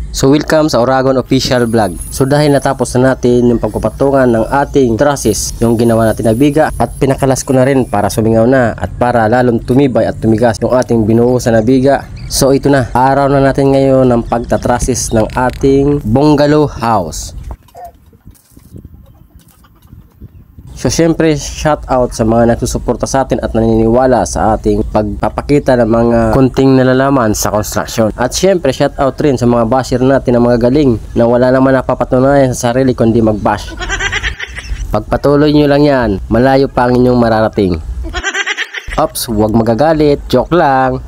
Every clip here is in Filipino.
So welcome sa Oragon Official Vlog. So dahil natapos na natin yung pagpapatungan ng ating trusses, yung ginawa natin na biga, at pinakalas ko na rin para sumingaw na at para lalong tumibay at tumigas yung ating binuhusan na biga. So ito na, araw na natin ngayon ng pagtatrusses ng ating bungalow house. So syempre shout out sa mga nagsusuporta sa atin at naniniwala sa ating pagpapakita ng mga kunting nalalaman sa construction. At syempre shout out rin sa mga basher natin na mga galing na wala naman napapatunayan sa sarili kundi mag-bash. Pagpatuloy nyo lang yan, malayo pa ang inyong mararating. Ops, huwag magagalit, joke lang.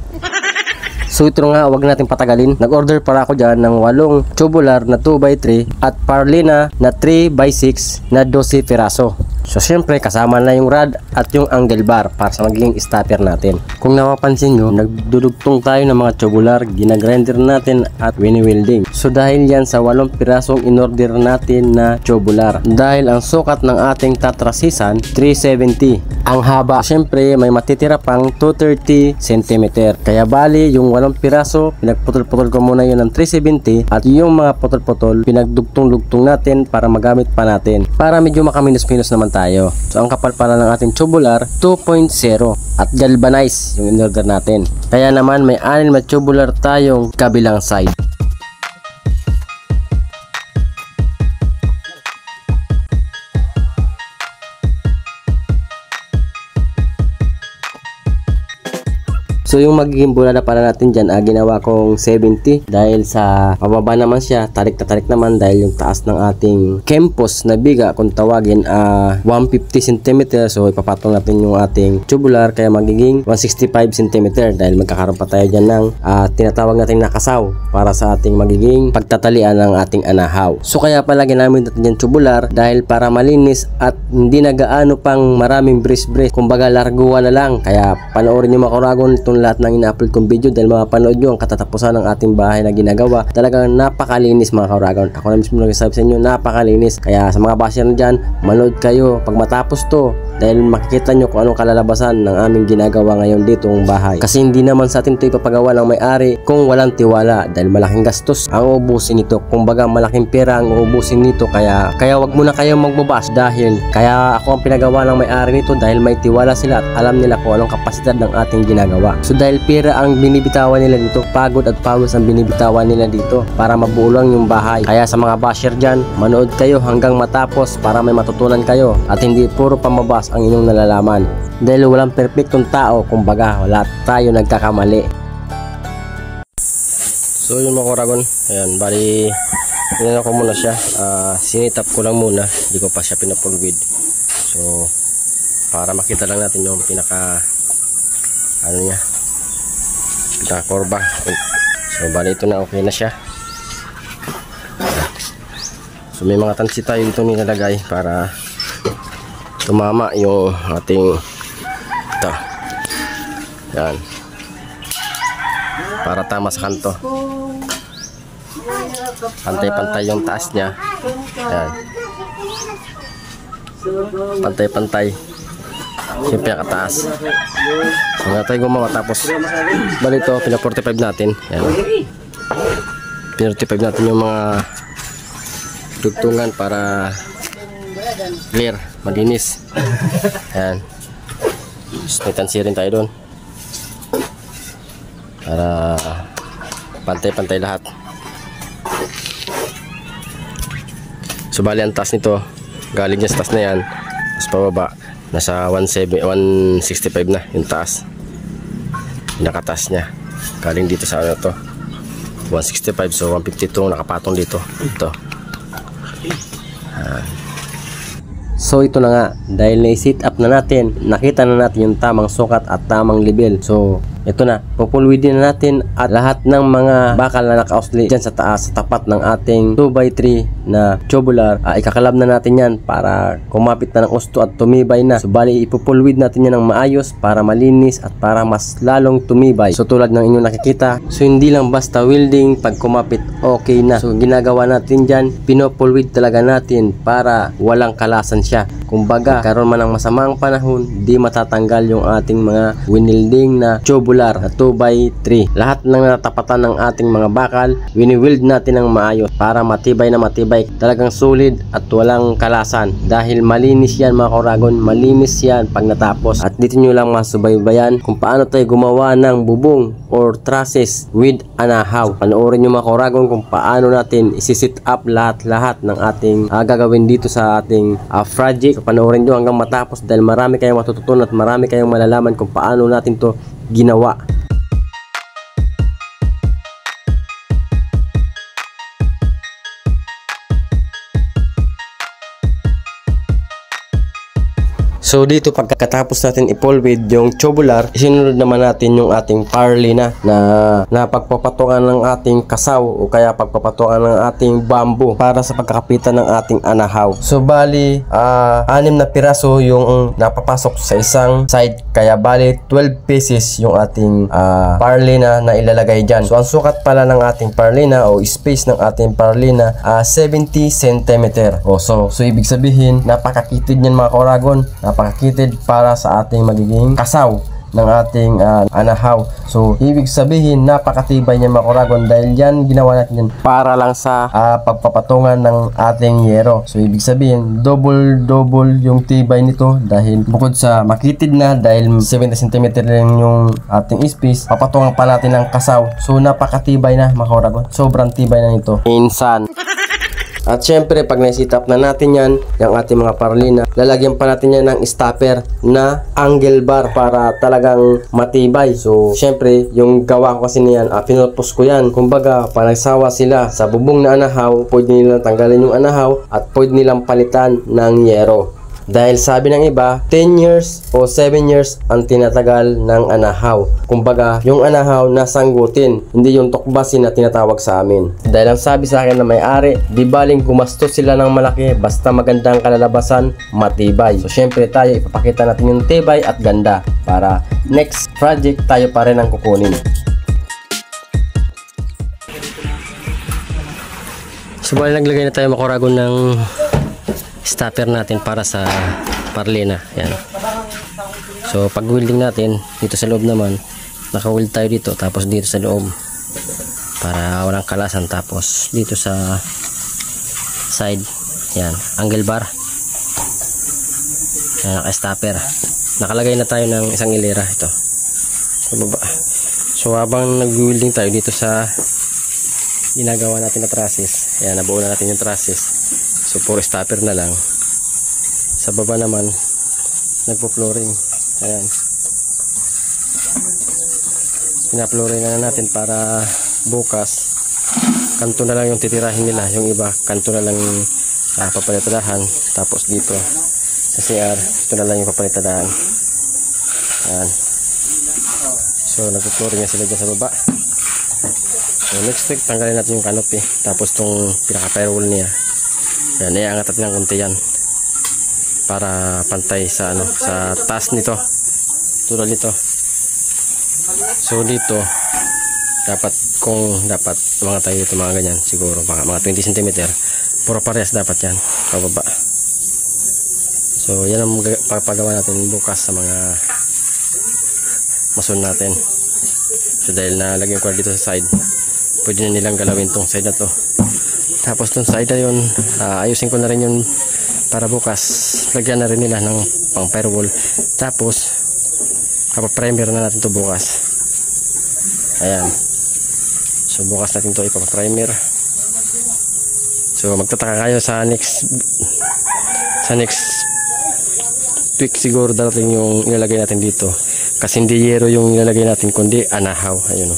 So ito nga, wag natin patagalin. Nag-order para ako dyan ng 8 tubular na 2x3 at Parlina na 3x6 na 12 piraso. So syempre kasama na yung rod at yung angle bar para sa magiging stopper natin. Kung napapansin nyo, nagdudugtong tayo ng mga tubular, ginagrinder natin at wini-welding. So dahil yan sa 8 pirasong in-order natin na tubular. Dahil ang sukat ng ating tatrasisan 370. Ang haba, syempre may matitira pang 230 cm. Kaya bali yung 8 piraso, pinagputol-putol ko muna yun ng 370 at yung mga putol-putol pinagdugtong-dugtong natin para magamit pa natin. Para medyo makaminus-minus naman tayo. So ang kapal pala ng ating tubular 2.0 at galvanize yung in-order natin. Kaya naman may 6 na tubular tayong kabilang side. So yung magiging bulada para natin dyan, ginawa kong 70 dahil sa pababa naman siya, tarik na tarik naman dahil yung taas ng ating kempos na biga kung tawagin 150 cm. So ipapatong natin yung ating tubular kaya magiging 165 cm dahil magkakaroon pa tayo dyan ng tinatawag natin nakasaw para sa ating magiging pagtatalian ng ating anahaw. So kaya pala ginamit natin dyan tubular dahil para malinis at hindi na gaano pang maraming brace-brace, kumbaga larguan na lang. Kaya panoorin nyo mga Oragon itong lahat ng ina-upload kong video dahil mapapanood nyo ang katatapusan ng ating bahay na ginagawa. Talagang napakalinis mga Oragon. Ako na mismo nagsasabi sa inyo, napakalinis. Kaya sa mga basher na dyan, manood kayo pag matapos to dahil makikita nyo kung anong kalalabasan ng aming ginagawa ngayon dito ang bahay. Kasi hindi naman sa atin ito ipapagawa ng may-ari kung walang tiwala dahil malaking gastos ang uubusin nito. Kumbaga malaking pera ang uubusin nito kaya wag muna kayo magbabash dahil kaya ako ang pinagawa ng may-ari nito dahil may tiwala sila at alam nila kung anong kapasidad ng ating ginagawa. So dahil pera ang binibitawan nila dito, pagod at pawis ang binibitawan nila dito para mabuo lang yung bahay. Kaya sa mga basher dyan, manood kayo hanggang matapos para may matutunan kayo at hindi puro pamabas ang inyong nalalaman. Dahil walang perfectong tao, kumbaga wala tayo nagkakamali. So yung mga Oragon, ayan, bali pinano ko muna siya, sinitap ko lang muna, hindi ko pa siya pinapulwid. So para makita lang natin yung pinaka niya, pinaka-korba. So bali ito na, okay na siya. So may mga tansi tayo dito nilalagay para tumama yung ating ito. Yan, para tama sa kanto, pantay-pantay yung taas niya. Yan, pantay-pantay siyempre ang kataas. So nga tayo gumawa tapos bali ito pina 45 natin. Yan, pina 45 natin yung mga dugtungan para clear, malinis. Yan, may tansi rin tayo doon para pantay-pantay lahat. So bali ang taas nito galing niya sa taas na yan, tapos pababa nasa 165 na yung taas, pinakataas niya galing dito sa ano to 165. So 152 nakapatong dito ito. So ito na nga, dahil na-sit up na natin, nakita na natin yung tamang sukat at tamang level. So ito na, pupulwidin na natin at lahat ng mga bakal na naka-ausli dyan sa taas, sa tapat ng ating 2x3 na tubular, ikakalab na natin yan para kumapit na ng gusto at tumibay na. So bali ipupulwid natin yan ng maayos para malinis at para mas lalong tumibay. So tulad ng inyong nakikita, so hindi lang basta welding, pag kumapit okay na. So ginagawa natin dyan, pinupulwid talaga natin para walang kalasan siya. Kumbaga karon man ng masamang panahon, di matatanggal yung ating mga winilding na tubular tubular na 2x3. Lahat ng natapatan ng ating mga bakal, wini-weld natin ng maayos para matibay na matibay, talagang solid at walang kalasan dahil malinis yan mga Koragon, malinis yan pag natapos. At dito nyo lang masubaybayan kung paano tayo gumawa ng bubong or trusses with anahaw. Panoorin nyo mga Koragon kung paano natin isi-set up lahat ng ating gagawin dito sa ating project. Panoorin nyo hanggang matapos dahil marami kayong matututunan at marami kayong malalaman kung paano natin to ginawa. So dito pagkatapos natin ipolwid yung tubular, isinunod naman natin yung ating parlina na pagpapatungan ng ating kasaw o kaya pagpapatungan ng ating bamboo para sa pagkakapitan ng ating anahaw. So bali 6 na piraso yung napapasok sa isang side, kaya bali 12 pieces yung ating parlina na ilalagay dyan. So ang sukat pala ng ating parlina o space ng ating parlina 70 cm. So ibig sabihin napakakitid niyan mga Koragon, napakakitid para sa ating magiging kasaw ng ating anahaw. So ibig sabihin napakatibay niya mga Koragon dahil yan ginawa natin yan para lang sa pagpapatungan ng ating yero. So ibig sabihin double yung tibay nito dahil bukod sa makitid na dahil 70 cm rin yung ating space, papatungan pa natin ng kasaw. So napakatibay na mga Koragon, sobrang tibay na nito. Insan. At syempre pag na-set up na natin yan, yung ating mga parlina, lalagyan pa natin yan ng stopper na angle bar para talagang matibay. So syempre yung gawa ko kasi niyan, pinurpos ko yan. Kumbaga pag nagsawa sila sa bubong na anahaw, pwede nilang tanggalin yung anahaw at pwede nilang palitan ng yero. Dahil sabi ng iba, 10 years o 7 years ang tinatagal ng anahaw. Kumbaga, yung anahaw nasanggutin, hindi yung tukbasin na tinatawag sa amin. Dahil ang sabi sa akin na may-ari, di baling gumastos sila ng malaki, basta magandang kalalabasan, matibay. So syempre tayo, ipapakita natin yung tibay at ganda para next project tayo pa rin ang kukunin. So bali naglagay na tayo mga Koragon ng stopper natin para sa parlina. Yan. So pag welding natin dito sa loob naman, naka-weld tayo dito tapos dito sa loob para walang kalasan, tapos dito sa side yan angle bar, yan, naka-stopper. Nakalagay na tayo ng isang hilera ito sa baba. So habang nag-welding tayo dito sa ginagawa natin na trusses, yan, nabuo na natin yung trusses. So puro stopper na lang. Sa baba naman nagpo-flooring. Ayan. Pina-flooring na natin para bukas kanto na lang yung titirahin nila. Yung iba kanto na lang papalitadahan. Tapos dito sa CR ito na lang yung papalitadahan. Ayan. So nagpo-flooring na sila dyan sa baba. So next week tanggalin natin yung canopy. Tapos tong pinaka-firewall niya, yan, iangat natin ng konti yan para pantay sa sa taas nito, tulad nito. So dito dapat, kung dapat mga tayo dito mga ganyan, siguro mga 20 cm, puro parehas dapat yan pababa. So yan ang papagawa natin bukas sa mga mason natin. So dahil nalagyan ko dito sa side, pwede na nilang galawin tong side na to. Tapos dun side na yun, ayusin ko na rin yun para bukas lagyan na rin nila ng pang firewall. Tapos ipaprimer na natin to bukas. Ayan. So bukas natin to ipaprimer. So magtataka kayo sa next week siguro darating yung ilalagay natin dito. Kasi hindi yero yung ilalagay natin kundi anahaw. Ayun o.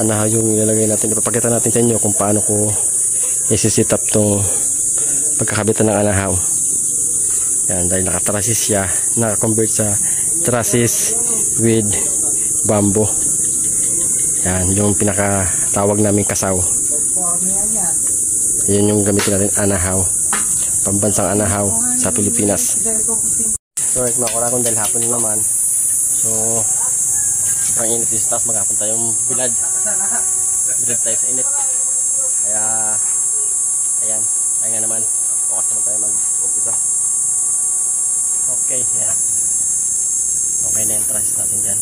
Anahaw yung ilalagay natin. Ipapakita natin sa inyo kung paano ko isi-set up tong pagkakabitan ng anahaw. Yan, dahil nakatrasis siya, naka-convert sa trusses with bamboo. Yan, yung pinakatawag namin kasaw. Yan yung gamitin natin, anahaw. Pambansang anahaw sa Pilipinas. So right mga Koragon, dahil hapon naman. So sobrang init dito sa taas, maghapon tayong bilad tayo sa init. Kaya ayan, tayo nga naman, bukas naman tayo mag-umpisa. Okay, yan. Okay na yung trusses natin dyan.